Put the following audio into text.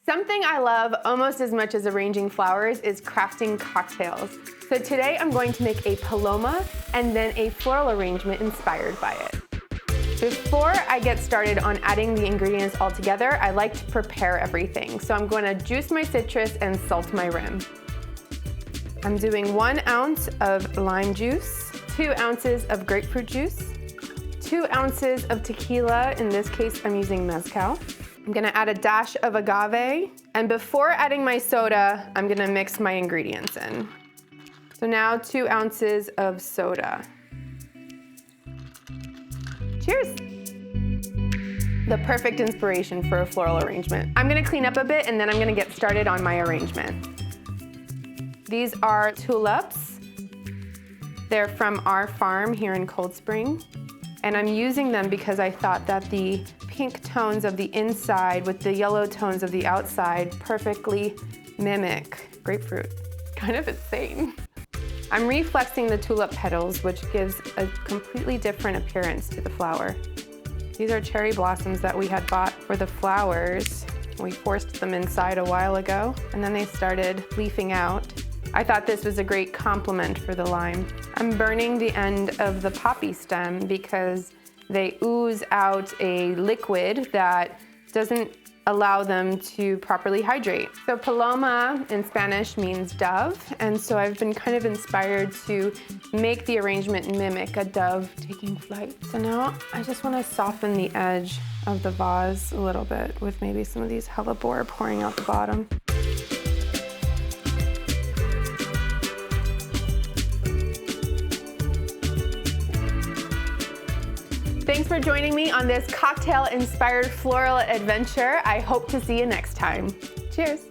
Something I love almost as much as arranging flowers is crafting cocktails. So today I'm going to make a Paloma and then a floral arrangement inspired by it. Before I get started on adding the ingredients all together, I like to prepare everything. So I'm going to juice my citrus and salt my rim. I'm doing 1 ounce of lime juice, 2 ounces of grapefruit juice, 2 ounces of tequila. In this case, I'm using mezcal. I'm gonna add a dash of agave. And before adding my soda, I'm gonna mix my ingredients in. So now 2 ounces of soda. Cheers. The perfect inspiration for a floral arrangement. I'm gonna clean up a bit and then I'm gonna get started on my arrangement. These are tulips. They're from our farm here in Cold Spring. And I'm using them because I thought that the pink tones of the inside with the yellow tones of the outside perfectly mimic grapefruit. Kind of insane. I'm reflexing the tulip petals, which gives a completely different appearance to the flower. These are cherry blossoms that we had bought for the flowers. We forced them inside a while ago, and then they started leafing out. I thought this was a great complement for the lime. I'm burning the end of the poppy stem because they ooze out a liquid that doesn't allow them to properly hydrate. So Paloma in Spanish means dove, and so I've been kind of inspired to make the arrangement mimic a dove taking flight. So now I just want to soften the edge of the vase a little bit with maybe some of these Hellebores pouring out the bottom. Thanks for joining me on this cocktail-inspired floral adventure. I hope to see you next time. Cheers.